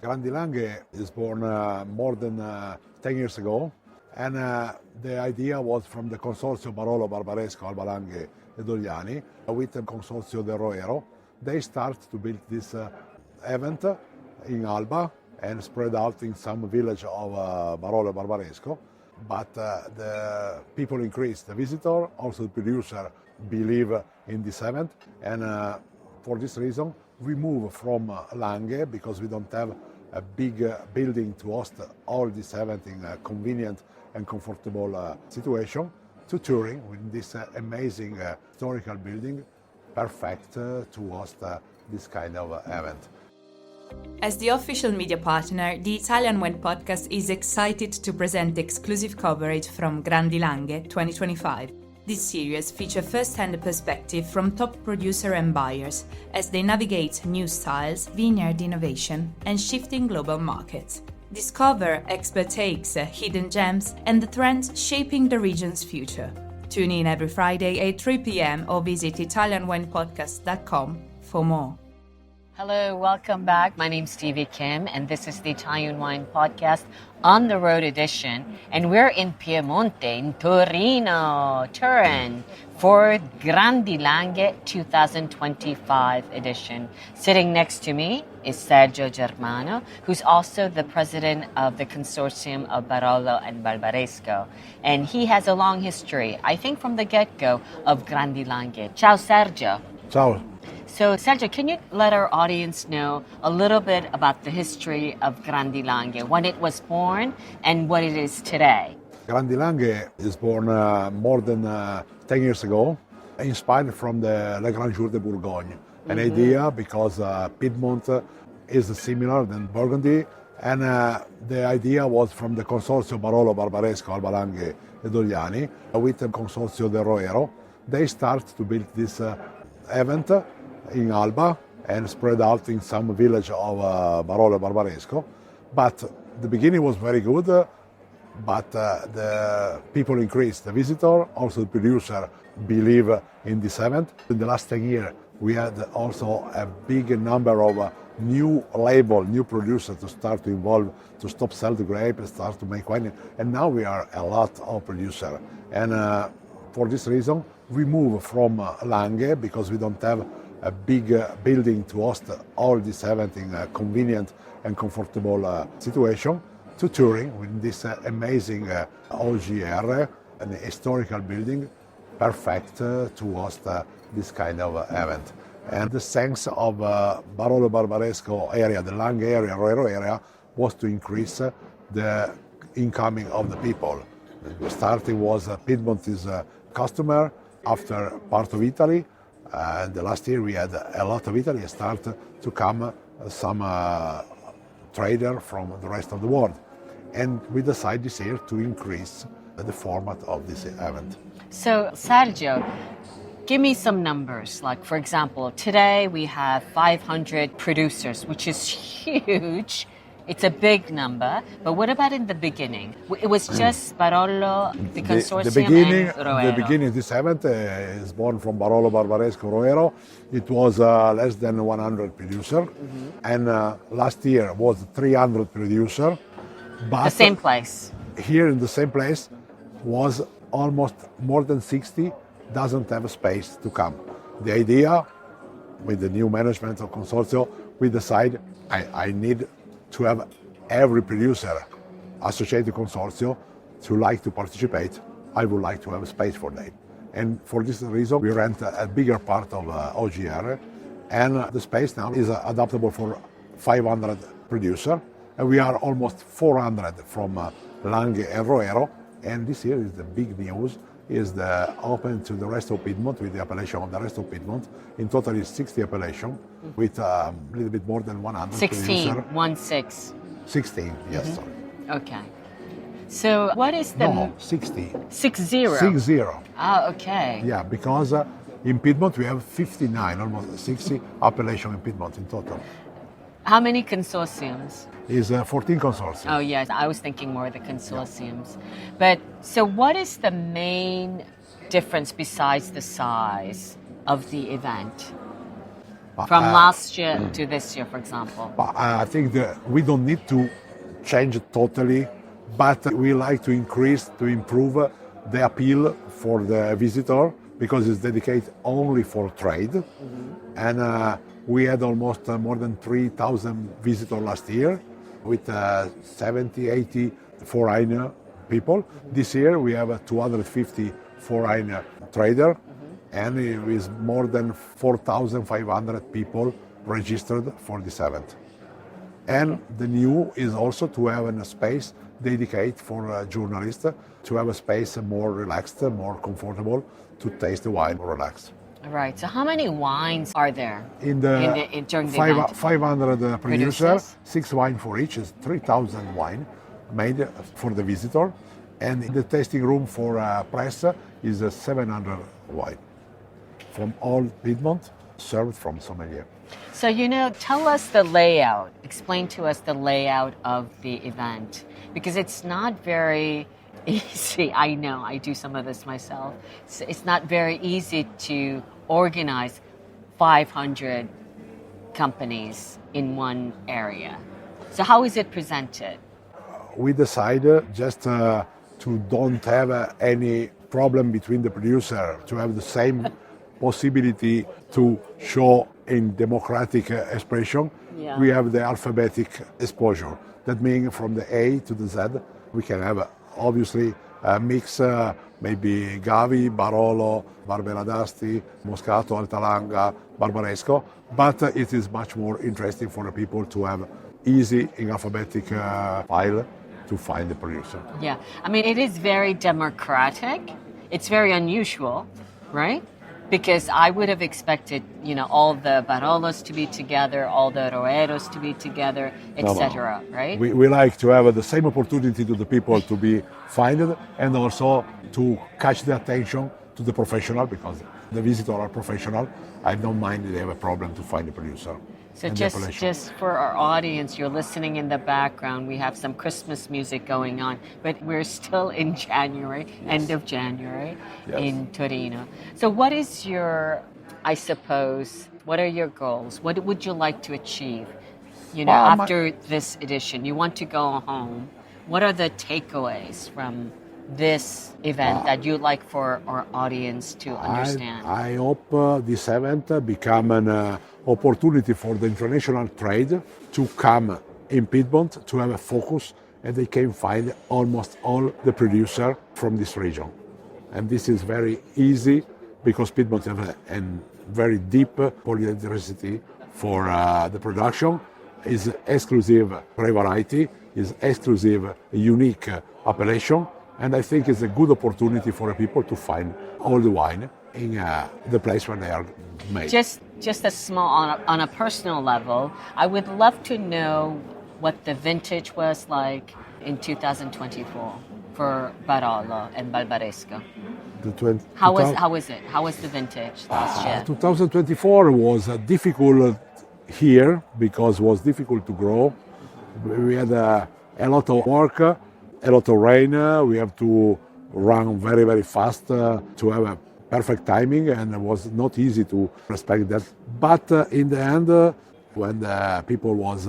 Grandi Langhe is born more than 10 years ago, and the idea was from the Consorzio Barolo and Barbaresco, Alba Langhe and Dogliani, with the Consorzio del Roero. They start to build this event in Alba and spread out in some village of Barolo and Barbaresco. But the people increase, the visitor, also the producer believe in this event, and for this reason we move from Langhe, because we don't have a big building to host all this event in a convenient and comfortable situation, to Turin with this amazing historical building, perfect to host this kind of event. As the official media partner, the Italian Wine Podcast is excited to present exclusive coverage from Grandi Langhe 2025. This series features first-hand perspective from top producer and buyers as they navigate new styles, vineyard innovation, and shifting global markets. Discover expert takes, hidden gems, and the trends shaping the region's future. Tune in every Friday at 3 p.m. or visit italianwinepodcast.com for more. Hello, welcome back. My name's Stevie Kim, and this is the Italian Wine Podcast on the road edition. And we're in Piedmont, in Turin, for Grandi Langhe 2025 edition. Sitting next to me is Sergio Germano, who's also the president of the Consortium of Barolo and Barbaresco. And he has a long history, I think from the get-go, of Grandi Langhe. Ciao, Sergio. Ciao. So, Sergio, can you let our audience know a little bit about the history of Grandi Langhe, when it was born and what it is today? Grandi Langhe is born more than 10 years ago, inspired from the Le Grand Jour de Bourgogne. An idea because Piedmont is similar than Burgundy, and the idea was from the Consorzio Barolo Barbaresco, Alba Langhe and Dogliani, with the Consorzio del Roero. They start to build this event in Alba and spread out in some village of Barolo and Barbaresco. But the beginning was very good, but the people increased, the visitor, also the producer believe in this event. In the last 10 years, we had also a big number of new label, new producers to start to involve, to stop sell the grape and start to make wine. And now we are a lot of producers. And for this reason, we move from Langhe, because we don't have a big building to host all this event in a convenient and comfortable situation, to Turin with this amazing OGR, an historical building, perfect to host this kind of event. And the sense of Barolo Barbaresco area, the Langhe area, Roero area, was to increase the incoming of the people. The starting was Piedmont is a customer, after part of Italy. The last year we had a lot of Italy, start to come some trader from the rest of the world. And we decided this year to increase the format of this event. So, Sergio, give me some numbers. Like, for example, today we have 500 producers, which is huge. It's a big number. But what about in the beginning? It was just Barolo, the Consortium, and Roero. The beginning of this event is born from Barolo, Barbaresco, Roero. It was less than 100 producers. And last year was 300 producers. But the same place. Here in the same place was almost more than 60, doesn't have a space to come. The idea, with the new management of Consorzio, we decide I need to have every producer associated to Consorzio to like to participate. I would like to have a space for them. And for this reason, we rent a bigger part of OGR, and the space now is adaptable for 500 producers, and we are almost 400 from Langhe and Roero. And this year is the big news, is the open to the rest of Piedmont, with the appellation of the rest of Piedmont. In total is 60 appellation, with a little bit more than 100 16, producers. 16, yes, sorry. Okay. So what is the... No, 60. 60? 60. Ah, okay. Yeah, because in Piedmont we have 59, almost 60 appellation in Piedmont in total. How many consortiums? Is 14 consortiums. Oh, yes. I was thinking more of the consortiums. But so what is the main difference besides the size of the event? From last year to this year, for example. But I think that we don't need to change it totally, but we like to increase, to improve the appeal for the visitor because it's dedicated only for trade. And we had almost more than 3,000 visitors last year with 70, 80 foreigner people. This year we have 250 foreigner trader and with more than 4,500 people registered for this event. And the new is also to have a space dedicated for journalists, to have a space more relaxed, more comfortable, to taste the wine more relaxed. Right. So how many wines are there During the event? 500 producers, 6 wine for each, is 3,000 wine made for the visitor. And in the tasting room for press is 700 wine from all Piedmont, served from sommelier. So, tell us the layout. Explain to us the layout of the event. Because it's not very easy. I know, I do some of this myself. It's not very easy to organize 500 companies in one area. So how is it presented? We decided just to don't have any problem between the producer, to have the same possibility to show in democratic expression. Yeah. We have the alphabetic exposure. That means from the A to the Z, we can have obviously a mix, maybe Gavi, Barolo, Barbera d'Asti, Moscato, Alta Langa, Barbaresco, but it is much more interesting for the people to have easy in alphabetic file to find the producer. Yeah, I mean, it is very democratic. It's very unusual, right? Because I would have expected, all the Barolos to be together, all the Roeros to be together, etc. Right? We like to have the same opportunity to the people to be found and also to catch the attention to the professional, because the visitors are professional. I don't mind if they have a problem to find a producer. So just for our audience, you're listening in the background. We have some Christmas music going on, but we're still in January, end of January, in Torino. So what is what are your goals? What would you like to achieve, after this edition? You want to go home. What are the takeaways from this event that you'd like for our audience to understand? I hope this event become an opportunity for the international trade to come in Piedmont, to have a focus, and they can find almost all the producers from this region. And this is very easy because Piedmont has a very deep polyhydricity for the production. Is exclusive variety, is exclusive unique appellation. And I think it's a good opportunity for people to find all the wine in the place where they are made. Just a small, on a personal level, I would love to know what the vintage was like in 2024 for Barolo and Barbaresco. How was it? How was the vintage last year? 2024 was difficult here because it was difficult to grow. We had a lot of work, a lot of rain. We have to run very, very fast to have a perfect timing, and it was not easy to respect that. But in the end, when the people was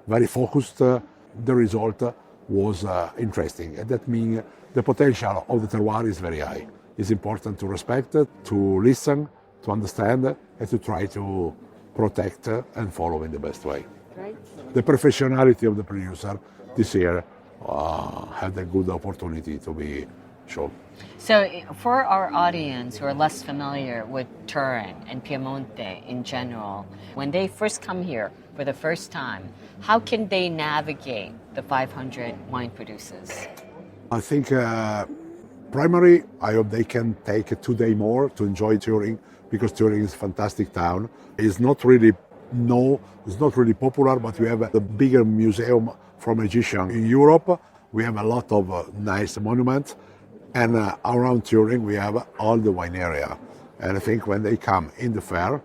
very focused, the result was interesting. And that means the potential of the terroir is very high. It's important to respect it, to listen, to understand, and to try to protect and follow in the best way. Right. The professionality of the producer this year had a good opportunity to be shown. So for our audience who are less familiar with Turin and Piemonte in general, when they first come here for the first time, how can they navigate the 500 wine producers? I think primary, I hope they can take 2 days more to enjoy Turin, because Turin is a fantastic town. It's not really popular, but we have the bigger museum for magicians in Europe. We have a lot of nice monuments, and around Turin we have all the wine area. And I think when they come in the fair,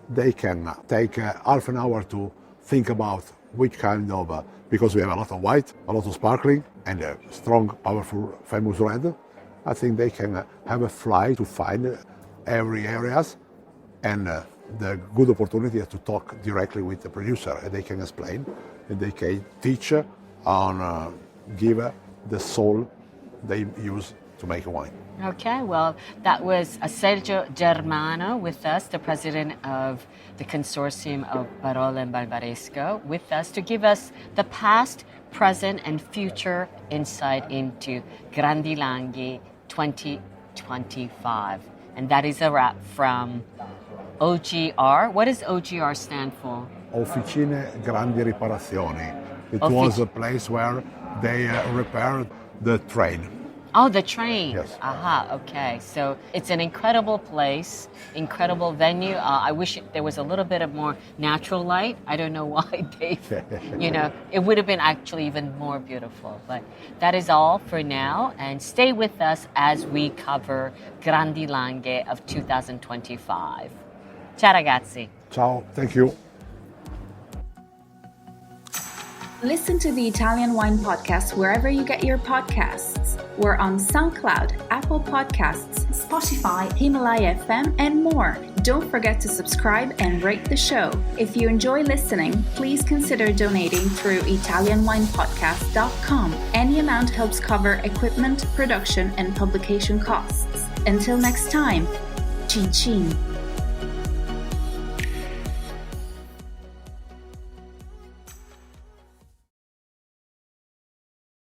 they can take half an hour to think about which kind of, because we have a lot of white, a lot of sparkling, and a strong, powerful, famous red. I think they can have a fly to find every areas and the good opportunity is to talk directly with the producer, and they can explain, and they can teach on give the soul they use to make a wine. Okay, well, that was Sergio Germano with us, the president of the Consortium of Barolo and Barbaresco, with us to give us the past, present, and future insight into Grandi Langhe 2025. And that is a wrap from OGR. What does OGR stand for? Officine Grandi Riparazioni. It was a place where they repaired the train. Oh, the train. Yes. Aha, okay. So it's an incredible place, incredible venue. I wish there was a little bit of more natural light. I don't know why they, it would have been actually even more beautiful. But that is all for now. And stay with us as we cover Grandi Langhe of 2025. Ciao ragazzi. Ciao, thank you. Listen to the Italian Wine Podcast wherever you get your podcasts. We're on SoundCloud, Apple Podcasts, Spotify, Himalaya FM, and more. Don't forget to subscribe and rate the show. If you enjoy listening, please consider donating through ItalianWinePodcast.com. Any amount helps cover equipment, production, and publication costs. Until next time, cin cin.